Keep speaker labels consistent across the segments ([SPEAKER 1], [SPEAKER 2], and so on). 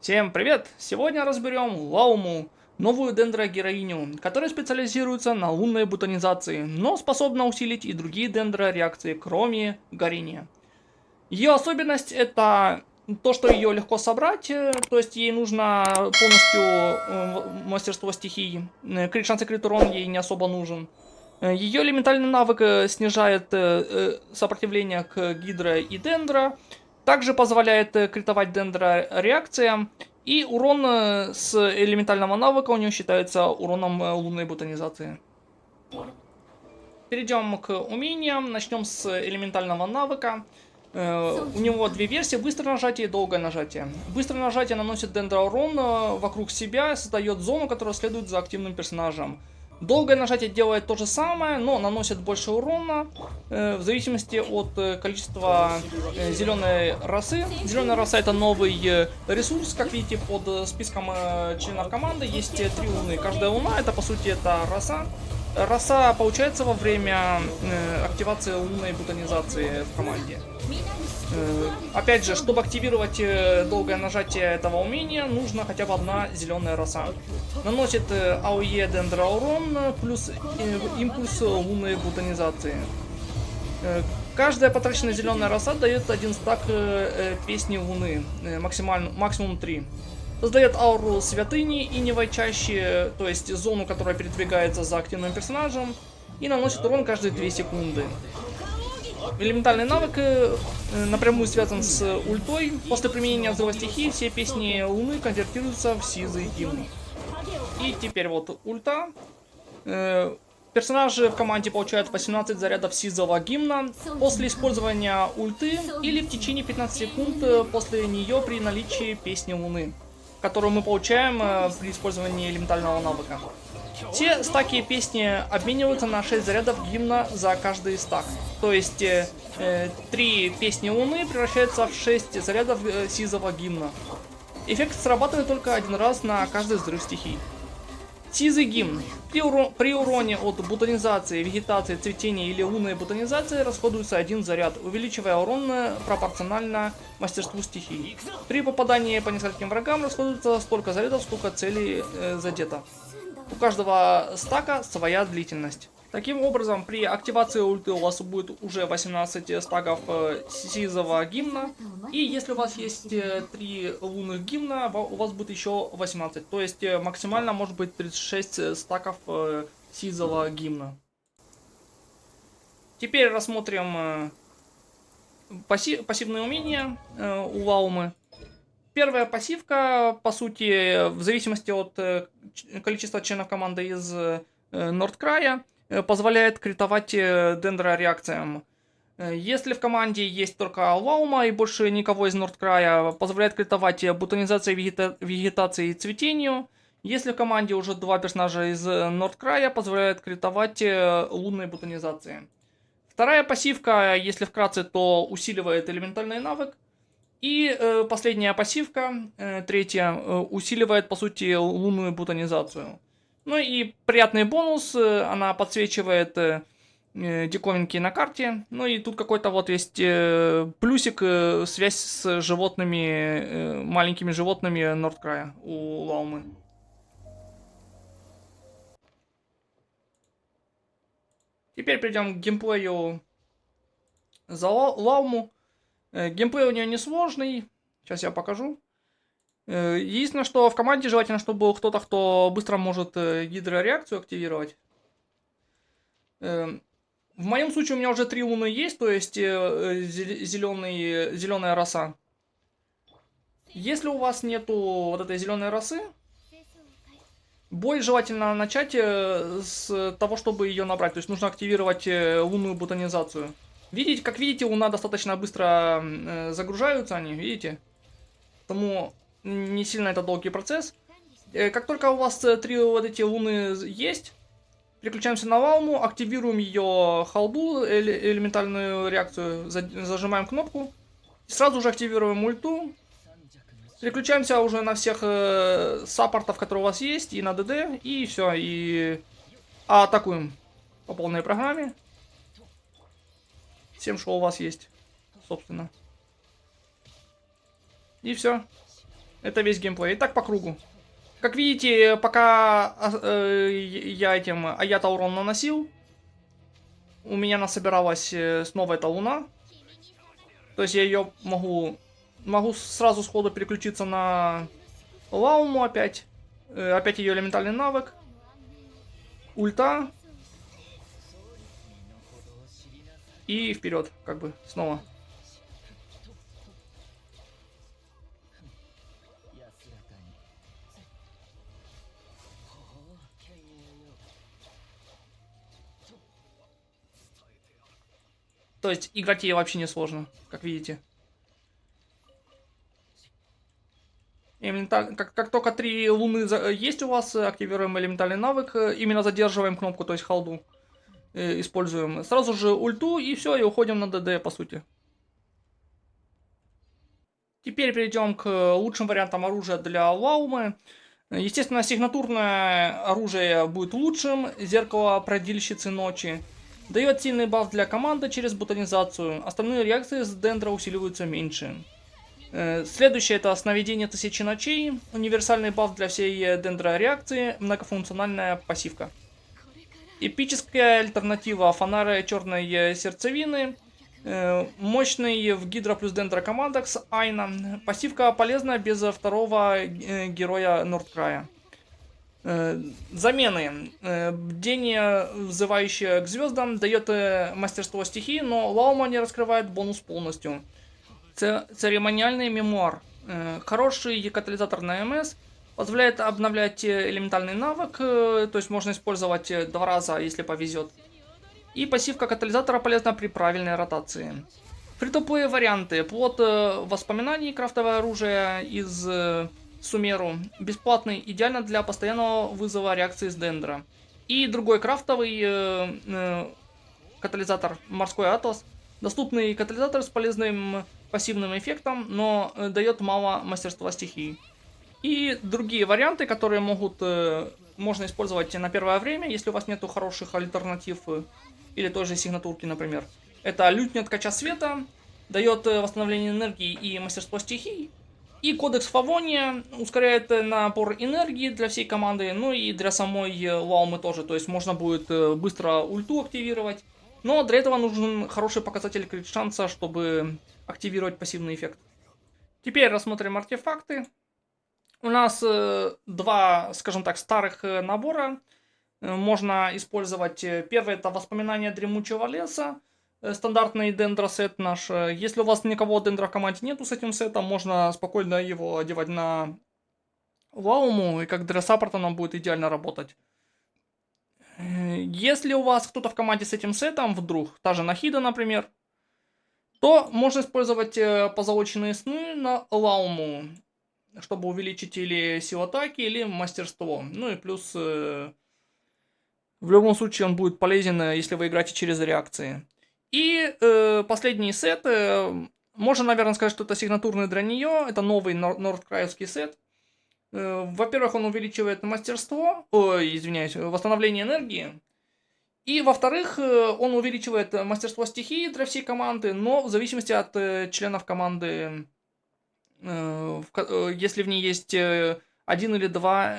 [SPEAKER 1] Всем привет! Сегодня разберем Лауму, новую дендрогероиню, которая специализируется на лунной бутонизации, но способна усилить и другие дендрореакции, кроме горения. Ее особенность это то, что ее легко собрать, то есть ей нужно полностью мастерство стихий, шанс и крит урон ей не особо нужен. Ее элементальный навык снижает сопротивление к гидро и дендро, также позволяет критовать дендро реакциям, и урон с элементального навыка у нее считается уроном лунной бутонизации. Перейдем к умениям, начнем с элементального навыка. У него две версии: быстрое нажатие и долгое нажатие. Быстрое нажатие наносит дендроурон вокруг себя, создает зону, которая следует за активным персонажем. Долгое нажатие делает то же самое, но наносит больше урона в зависимости от количества зеленой росы. Зеленая роса — это новый ресурс, как видите, под списком членов команды есть 3 луны. Каждая луна — это по сути это роса. Роса получается во время активации лунной бутонизации в команде. Опять же, чтобы активировать долгое нажатие этого умения, нужно хотя бы одна зеленая роса. Наносит АОЕ дендроурон плюс импульс лунной бутонизации. Каждая потраченная зеленая роса дает один стак песни луны, максимум 3. Создает ауру святыни и невойчащие, то есть зону, которая передвигается за активным персонажем, и наносит урон каждые 2 секунды. Элементальный навык напрямую связан с ультой. После применения взрыва стихии все песни луны конвертируются в сизый гимн. И теперь вот ульта. Персонажи в команде получают 18 зарядов сизого гимна после использования ульты или в течение 15 секунд после нее при наличии песни луны, которую мы получаем при использовании элементального навыка. Все стаки песни обмениваются на 6 зарядов гимна за каждый стак. То есть 3 песни луны превращаются в 6 зарядов сизого гимна. Эффект срабатывает только один раз на каждый взрыв стихий. Сизый гимн. При уроне от бутонизации, вегетации, цветения или лунной бутонизации расходуется один заряд, увеличивая урон пропорционально мастерству стихий. При попадании по нескольким врагам расходуется столько зарядов, сколько целей задето. У каждого стака своя длительность. Таким образом, при активации ульты у вас будет уже 18 стаков сизого гимна. И если у вас есть 3 лунных гимна, у вас будет еще 18. То есть максимально может быть 36 стаков сизого гимна. Теперь рассмотрим пассивные умения у Лаумы. Первая пассивка, по сути, в зависимости от количества членов команды из Нордкрая, позволяет критовать дендрореакциям. Если в команде есть только Лаума и больше никого из Нордкрая, позволяет критовать бутонизацией, вегетацией и цветению. Если в команде уже 2 персонажа из Нордкрая, позволяет критовать лунной бутонизацией. Вторая пассивка, если вкратце, то усиливает элементальный навык. И последняя пассивка, третья, усиливает, по сути, лунную бутонизацию. Ну и приятный бонус, она подсвечивает диковинки на карте. Ну и тут какой-то вот есть плюсик, связь с животными, маленькими животными Нордкрая у Лаумы. Теперь перейдем к геймплею за Лауму. Геймплей у нее несложный. Сейчас я покажу. Единственное, что в команде желательно, чтобы был кто-то, кто быстро может гидрореакцию активировать. В моем случае у меня уже 3 луны есть, то есть зеленая роса. Если у вас нету вот этой зеленой росы, бой желательно начать с того, чтобы ее набрать. То есть нужно активировать лунную бутонизацию. Видите, как видите, луна достаточно быстро загружаются они, видите? Потому не сильно это долгий процесс. Как только у вас 3 вот эти луны есть, переключаемся на Лауму, активируем ее халду, элементальную реакцию, зажимаем кнопку, сразу же активируем ульту, переключаемся уже на всех саппортов, которые у вас есть, и на ДД, и все, и атакуем по полной программе, всем, что у вас есть, собственно. И все. Это весь геймплей. Итак, по кругу. Как видите, пока я этим Аята урон наносил, у меня насобиралась снова эта луна. То есть я ее могу сразу сходу переключиться на Лауму опять. Опять ее элементальный навык. Ульта. И вперед, как бы, снова. То есть играть ей вообще не сложно, как видите. Как только 3 луны есть у вас, активируем элементальный навык, именно задерживаем кнопку, то есть холду используем. Сразу же ульту и все, и уходим на ДД по сути. Теперь перейдем к лучшим вариантам оружия для Лаумы. Естественно, сигнатурное оружие будет лучшим, зеркало продильщицы ночи. Дает сильный баф для команды через ботанизацию, остальные реакции с дендра усиливаются меньше. Следующее это сновидение тысячи ночей, универсальный баф для всей дендра реакции, многофункциональная пассивка. Эпическая альтернатива фонаря черной сердцевины, мощный в гидро плюс дендра командах с Айна. Пассивка полезна без второго героя Нордкрая. Замены. Бдение, взывающее к звездам, дает мастерство стихии, но Лаума не раскрывает бонус полностью. Церемониальный мемуар. Хороший катализатор на МС. Позволяет обновлять элементальный навык, то есть можно использовать 2 раза, если повезет. И пассивка катализатора полезна при правильной ротации. Фритуплей варианты. Плод воспоминаний, крафтовое оружие из Сумеру. Бесплатный, идеально для постоянного вызова реакции с дендра. И другой крафтовый катализатор, морской атлас. Доступный катализатор с полезным пассивным эффектом, но дает мало мастерства стихии. И другие варианты, которые можно использовать на первое время, если у вас нету хороших альтернатив или той же сигнатурки, например. Это лютня ткача света, дает восстановление энергии и мастерство стихий. И кодекс Фавония ускоряет напор энергии для всей команды, ну и для самой Лаумы тоже. То есть можно будет быстро ульту активировать. Но для этого нужен хороший показатель крит шанса, чтобы активировать пассивный эффект. Теперь рассмотрим артефакты. У нас 2, скажем так, старых набора. Можно использовать. Первый это воспоминания дремучего леса. Стандартный дендросет наш. Если у вас никого дендра в команде нету с этим сетом, можно спокойно его одевать на Лауму, и как для саппорта нам будет идеально работать. Если у вас кто-то в команде с этим сетом, вдруг, та же Нахида, например, то можно использовать позолоченные сны на Лауму, чтобы увеличить или силу атаки, или мастерство. Ну и плюс, в любом случае, он будет полезен, если вы играете через реакции. И последний сет, можно, наверное, сказать, что это сигнатурный для нее, это новый нордкраевский сет. Во-первых, он увеличивает мастерство, восстановление энергии. И, во-вторых, он увеличивает мастерство стихии для всей команды, но в зависимости от членов команды, если в ней есть 1 или 2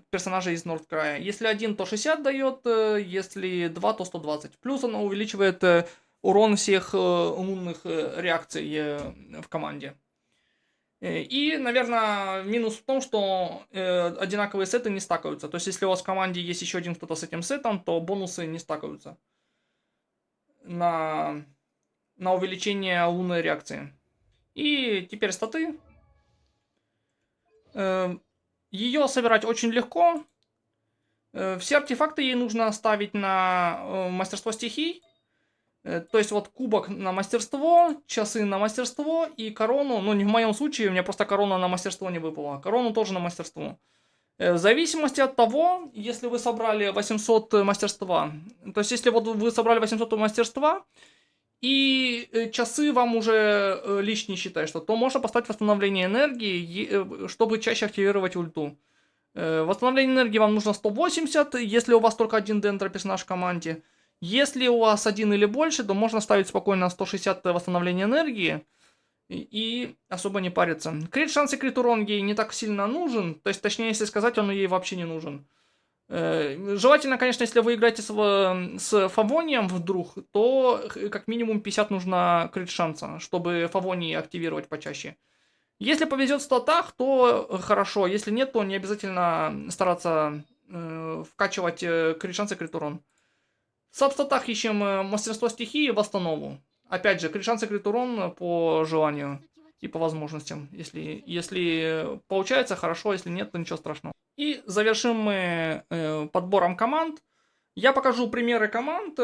[SPEAKER 1] персонажа из Нордкрая. Если 1, то 60 дает, если 2, то 120. Плюс он увеличивает урон всех лунных реакций в команде. И, наверное, минус в том, что одинаковые сеты не стакаются. То есть, если у вас в команде есть еще один кто-то с этим сетом, то бонусы не стакаются на увеличение лунной реакции. И теперь статы. Ее собирать очень легко. Все артефакты ей нужно ставить на мастерство стихий. То есть вот кубок на мастерство, часы на мастерство и корону, ну не в моем случае, у меня просто корона на мастерство не выпала, корону тоже на мастерство. В зависимости от того, если вы собрали 800 мастерства, то есть если вот вы собрали 800 мастерства и часы вам уже лишние считают, что, то можно поставить восстановление энергии, чтобы чаще активировать ульту. Восстановление энергии вам нужно 180, если у вас только один дендро персонаж в команде. Если у вас 1 или больше, то можно ставить спокойно 160 восстановления энергии. и особо не париться. Крит шанс и крит урон ей не так сильно нужен, то есть, точнее, если сказать, он ей вообще не нужен. Желательно, конечно, если вы играете с Фавонием вдруг, то как минимум 50 нужно крит шанса, чтобы Фавонии активировать почаще. Если повезет в статах, то хорошо, если нет, то не обязательно стараться вкачивать крит шанс и крит урон. В сабстатах ищем мастерство стихии и восстанову. Опять же, крит шанс и крит урон по желанию и по возможностям. Если получается, хорошо, если нет, то ничего страшного. И завершим мы подбором команд. Я покажу примеры команд.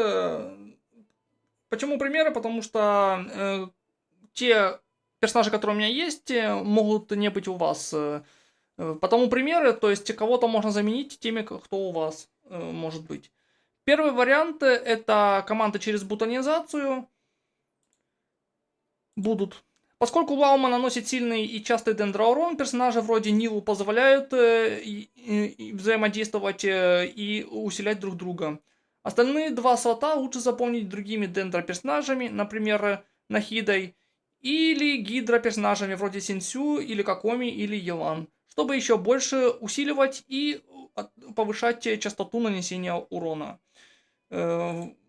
[SPEAKER 1] Почему примеры? Потому что те персонажи, которые у меня есть, могут не быть у вас. Потому примеры, то есть кого-то можно заменить теми, кто у вас может быть. Первый вариант это команды через бутонизацию будут. Поскольку Лаума наносит сильный и частый дендроурон, персонажи вроде Нилу позволяют взаимодействовать и усилять друг друга. Остальные два слота лучше заполнить другими дендро-персонажами, например, Нахидой, или гидро-персонажами вроде Синсю, или Какоми, или Елан, чтобы еще больше усиливать и повышать частоту нанесения урона.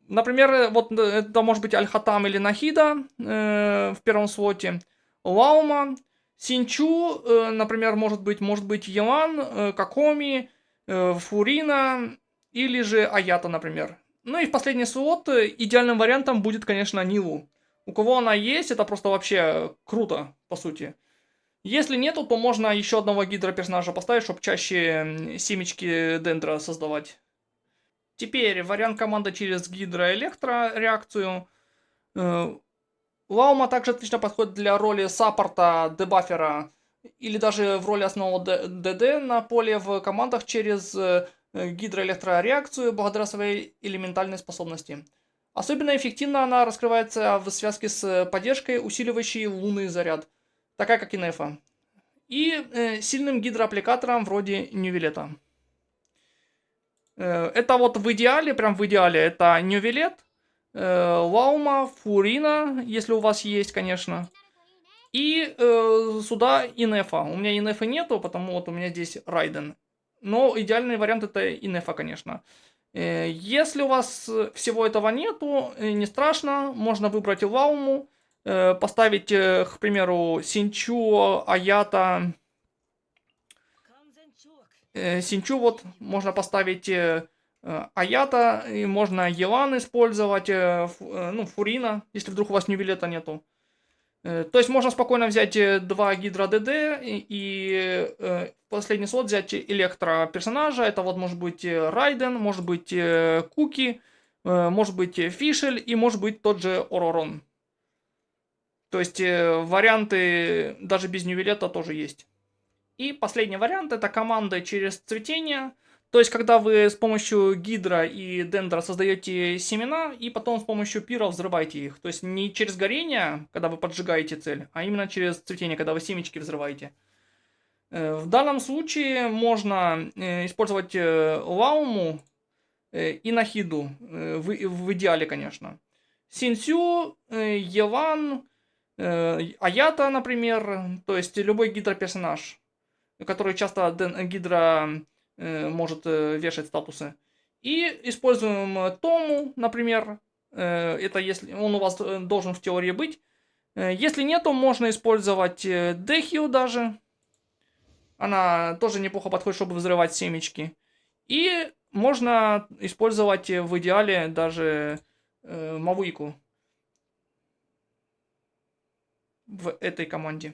[SPEAKER 1] Например, вот это может быть Аль-Хатам или Нахида в первом слоте. Лаума, Синчу, например, может быть Елан, Какоми, Фурина или же Аята, например. Ну и в последний слот идеальным вариантом будет, конечно, Нилу. У кого она есть, это просто вообще круто, по сути. Если нету, то можно еще одного гидро-персонажа поставить, чтобы чаще семечки дендра создавать. Теперь вариант команды через гидроэлектро реакцию. Лаума также отлично подходит для роли саппорта, дебафера или даже в роли основного ДД на поле в командах через гидроэлектрореакцию благодаря своей элементальной способности. Особенно эффективно она раскрывается в связке с поддержкой, усиливающей лунный заряд, такая как Инефа, и сильным гидроаппликатором вроде Нювелета. Это вот в идеале, прям в идеале, это Нювелет, Лаума, Фурина, если у вас есть, конечно. И сюда Инефа. У меня Инефы нету, потому вот у меня здесь Райден. Но идеальный вариант это Инефа, конечно. Если у вас всего этого нету, не страшно, можно выбрать Лауму, поставить, к примеру, Синчу, Аята. Синчу вот можно поставить Аята, и можно Елан использовать, ну, Фурина, если вдруг у вас Нювелета нету. То есть можно спокойно взять два Гидра ДД и последний слот взять электро персонажа. Это вот может быть Райден, может быть Куки, может быть Фишель и может быть тот же Оророн. То есть варианты даже без Нювелета тоже есть. И последний вариант это команда через цветение. То есть, когда вы с помощью гидра и дендра создаете семена, и потом с помощью пира взрываете их. То есть, не через горение, когда вы поджигаете цель, а именно через цветение, когда вы семечки взрываете. В данном случае можно использовать Лауму и Нахиду, в идеале, конечно. Синсю, Елан, Аята, например, то есть любой гидроперсонаж, который часто гидра может вешать статусы. И используем Тому, например. Это если он у вас должен в теории быть. Если нету, можно использовать Дехию даже. Она тоже неплохо подходит, чтобы взрывать семечки. И можно использовать в идеале даже Мавуику в этой команде.